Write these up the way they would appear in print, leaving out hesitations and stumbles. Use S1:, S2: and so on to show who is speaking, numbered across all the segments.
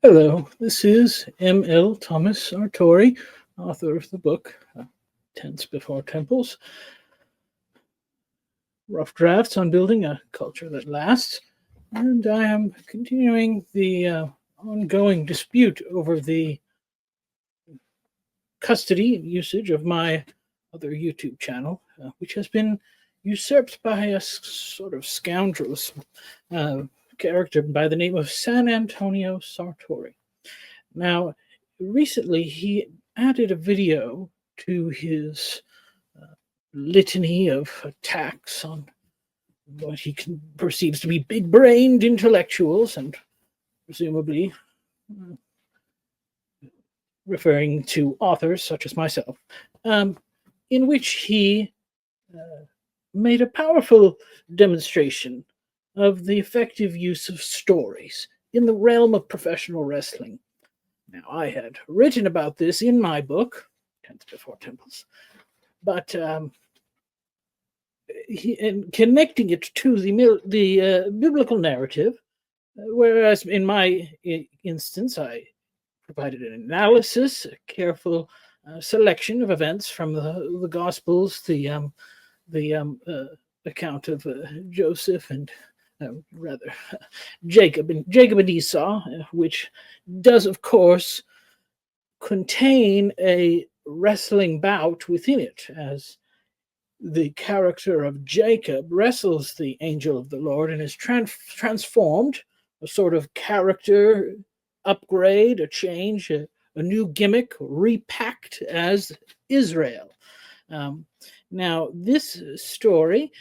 S1: Hello, this is M.L. Thomas Sartori, author of the book Tense Before Temples, Rough Drafts on Building a Culture That Lasts, and I am continuing the ongoing dispute over the custody and usage of my other YouTube channel, which has been usurped by a sort of scoundrel character by the name of San Antonio Sartori. Now, recently he added a video to his litany of attacks on what he perceives to be big-brained intellectuals, and presumably referring to authors such as myself, in which he made a powerful demonstration of the effective use of stories in the realm of professional wrestling. Now, I had written about this in my book, Tense Before Temples, but in connecting it to the biblical narrative, whereas in my instance, I provided an analysis, a careful selection of events from the Gospels, the account of Joseph and Jacob and Esau, which does, of course, contain a wrestling bout within it, as the character of Jacob wrestles the angel of the Lord and is transformed, a sort of character upgrade, a change, a new gimmick, repacked as Israel. Now, this story,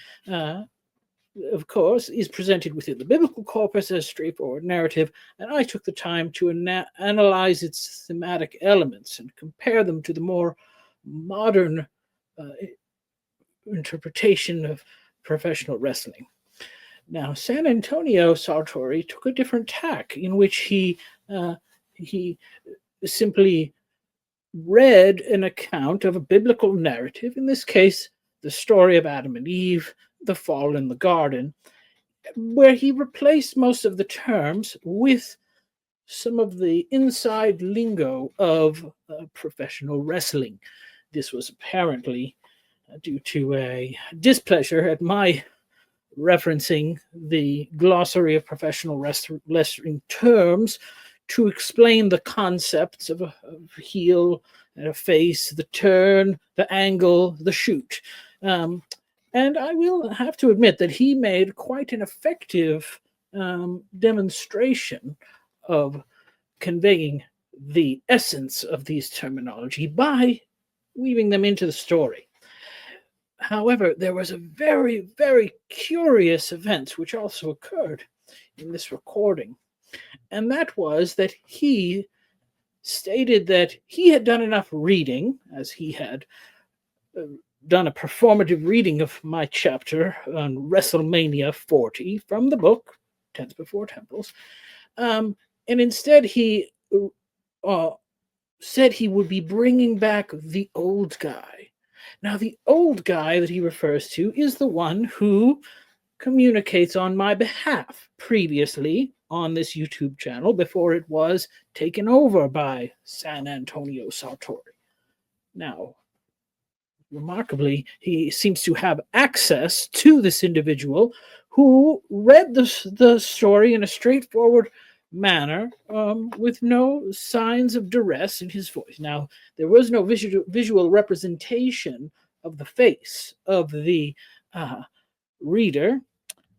S1: of course, is presented within the biblical corpus as straightforward narrative, and I took the time to analyze its thematic elements and compare them to the more modern interpretation of professional wrestling. Now, San Antonio Sartori took a different tack, in which he simply read an account of a biblical narrative, in this case, the story of Adam and Eve, the fall in the garden, where he replaced most of the terms with some of the inside lingo of professional wrestling. This was apparently due to a displeasure at my referencing the glossary of professional wrestling terms to explain the concepts of a heel and a face, the turn, the angle, the shoot. And I will have to admit that he made quite an effective demonstration of conveying the essence of these terminology by weaving them into the story. However, there was a very, very curious event which also occurred in this recording, and that was that he stated that he had done enough reading, as he had done a performative reading of my chapter on WrestleMania 40 from the book, Tense Before Temples, and instead he said he would be bringing back the old guy. Now, the old guy that he refers to is the one who communicates on my behalf previously on this YouTube channel before it was taken over by San Antonio Sartori. Now, remarkably, he seems to have access to this individual who read the story in a straightforward manner, with no signs of duress in his voice. Now, there was no visual representation of the face of the reader,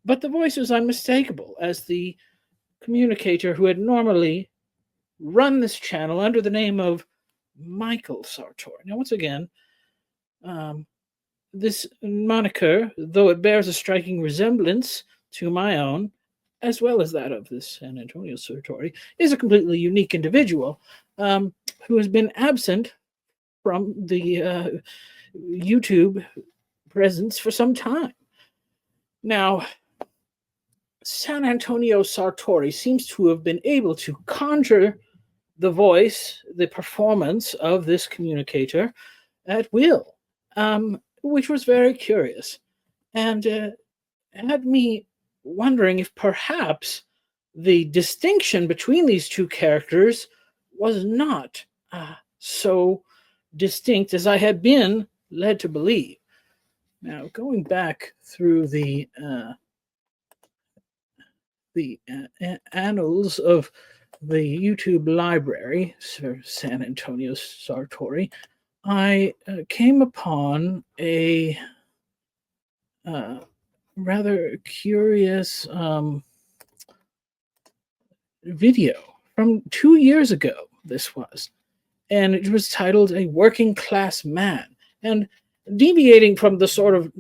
S1: but the voice was unmistakable as the communicator who had normally run this channel under the name of Michael Sartori. Now, once again, this moniker, though it bears a striking resemblance to my own, as well as that of this San Antonio Sartori, is a completely unique individual who has been absent from the YouTube presence for some time. Now, San Antonio Sartori seems to have been able to conjure the voice, the performance of this communicator at will, which was very curious, and had me wondering if perhaps the distinction between these two characters was not so distinct as I had been led to believe. Now, going back through the annals of the YouTube library, San Antonio Sartori, I came upon a rather curious video from 2 years ago. This was, and it was titled "A Working Class Man," and deviating from the sort of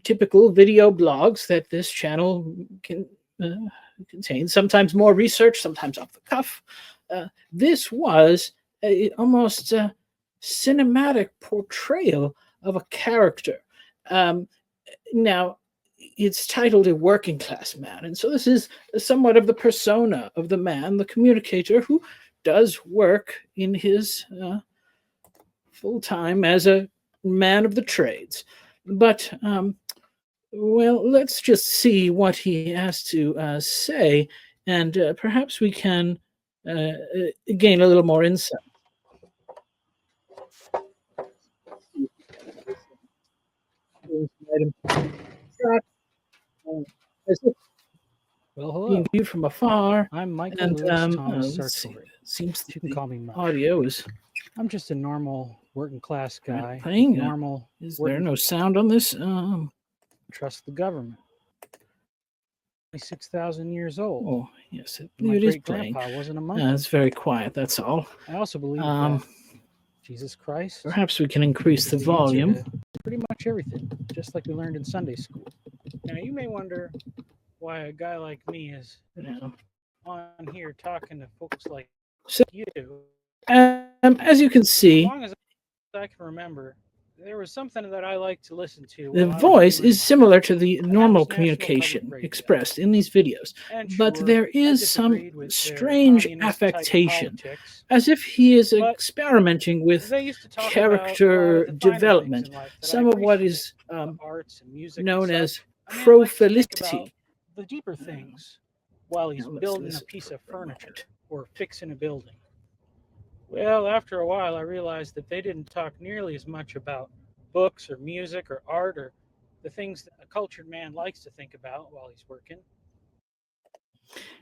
S1: typical video blogs that this channel can contain, sometimes more research, sometimes off the cuff. This was almost a cinematic portrayal of a character. Now, it's titled "A Working Class Man," and so this is somewhat of the persona of the man, the communicator, who does work in his full time as a man of the trades. But well, let's just see what he has to say, and perhaps we can gain a little more insight.
S2: Well, hello.
S1: Being viewed from afar,
S2: I'm Michael
S1: and
S2: Lewis Thomas
S1: let's see.
S2: Sartori.
S1: Seems
S2: You can call me Mike.
S1: audio is
S2: I'm just a normal working class guy.
S1: playing.
S2: Normal.
S1: Is there no sound on this?
S2: Trust the government. 6,000 years old.
S1: Oh, yes,
S2: My
S1: it is
S2: great
S1: playing.
S2: grandpa wasn't a monk.
S1: It's very quiet. That's all.
S2: I also believe that Jesus Christ.
S1: Perhaps we can increase the
S2: is answer
S1: volume.
S2: to pretty much everything, just like we learned in Sunday school. Now you may wonder why a guy like me is on here talking to folks like
S1: So,
S2: you.
S1: as you can
S2: As
S1: see,
S2: long as I can remember, there was something that I like to listen to.
S1: the
S2: while I was
S1: voice
S2: doing
S1: is
S2: my
S1: similar to the
S2: and that
S1: normal
S2: was National
S1: communication
S2: Public Radio.
S1: expressed in these videos,
S2: And
S1: but
S2: sure,
S1: there
S2: I
S1: is some
S2: disagreed with their
S1: strange
S2: communist-type
S1: affectation,
S2: politics,
S1: as if he is
S2: but
S1: experimenting with
S2: they used to talk about a lot
S1: character
S2: of the finer
S1: development,
S2: things in life that I
S1: some of what
S2: appreciate,
S1: is
S2: the arts and music and
S1: known as
S2: such. I mean, I like to think about
S1: prophelicity.
S2: the deeper things while he's
S1: Now let's
S2: building a
S1: listen
S2: piece
S1: for
S2: of
S1: a
S2: furniture
S1: moment.
S2: or fixing a building. Well, after a while, I realized that they didn't talk nearly as much about books or music or art or the things that a cultured man likes to think about while he's working.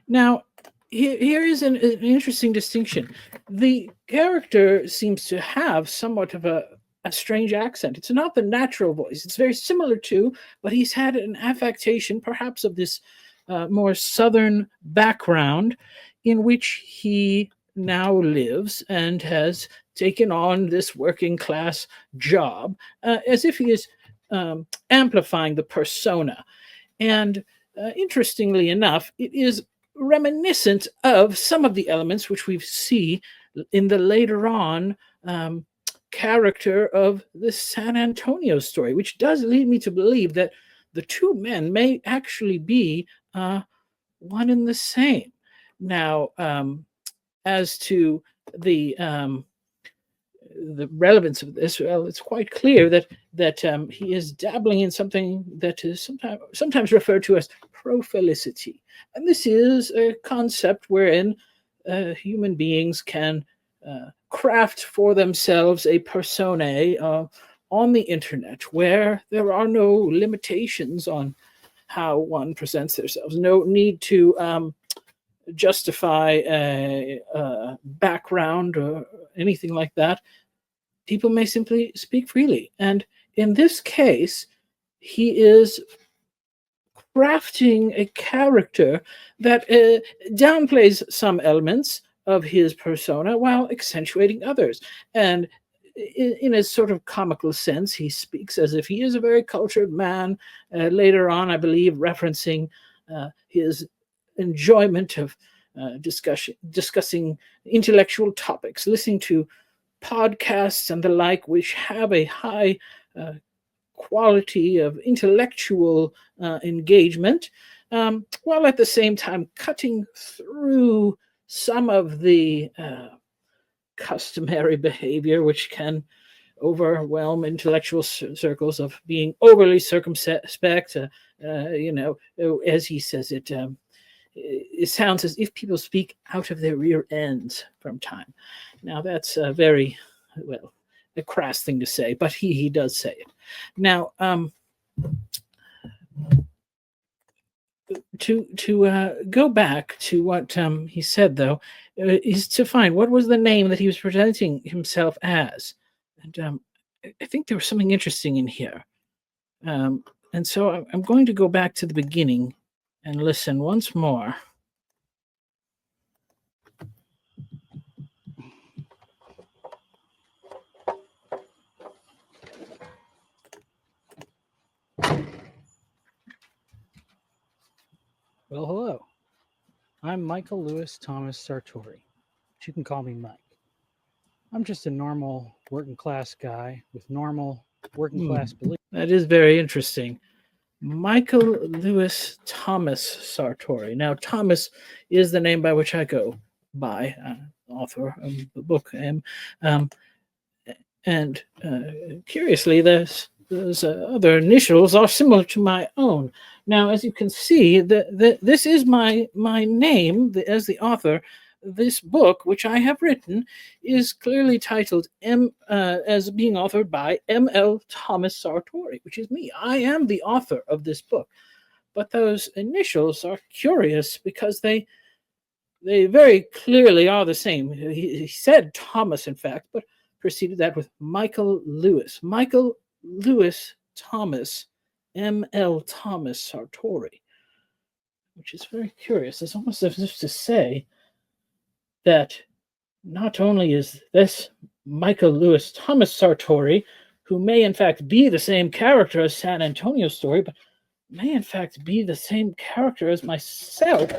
S1: Now, here is an interesting distinction. The character seems to have somewhat of a strange accent. It's not the natural voice. It's very similar to, but he's had an affectation, perhaps of this more southern background in which he now lives and has taken on this working class job, as if he is amplifying the persona. And interestingly enough, it is reminiscent of some of the elements which we see in the later on character of the San Antonio story, which does lead me to believe that the two men may actually be one and the same. Now, as to the relevance of this, well, it's quite clear that he is dabbling in something that is sometimes referred to as prophelicity, and this is a concept wherein human beings can craft for themselves a personae on the internet, where there are no limitations on how one presents themselves, no need to justify a background or anything like that. People may simply speak freely. And in this case, he is crafting a character that downplays some elements of his persona while accentuating others. And in a sort of comical sense, he speaks as if he is a very cultured man. Later on, I believe, referencing his enjoyment of discussing intellectual topics, listening to podcasts and the like, which have a high quality of intellectual engagement, while at the same time cutting through some of the customary behavior which can overwhelm intellectual circles of being overly circumspect, as he says it, it sounds as if people speak out of their rear ends from time. Now, that's a very, well, a crass thing to say, but he does say it. Now, to go back to what he said, though, is to find what was the name that he was presenting himself as. And I think there was something interesting in here. And so I'm going to go back to the beginning and listen once more.
S2: Well, hello. I'm Michael Lewis Thomas Sartori, but you can call me Mike. I'm just a normal working class guy with normal working class beliefs.
S1: That is very interesting. Michael Lewis Thomas Sartori. Now, Thomas is the name by which I go by, author of the book. And curiously, those other initials are similar to my own. Now, as you can see, this is my name as the author. This book, which I have written, is clearly titled as being authored by M.L. Thomas Sartori, which is me. I am the author of this book. But those initials are curious because they very clearly are the same. He said Thomas, in fact, but preceded that with Michael Lewis. Michael Lewis Thomas, M.L. Thomas Sartori, which is very curious. It's almost as if to say that not only is this Michael Lewis Thomas Sartori, who may in fact be the same character as San Antonio's story, but may in fact be the same character as myself.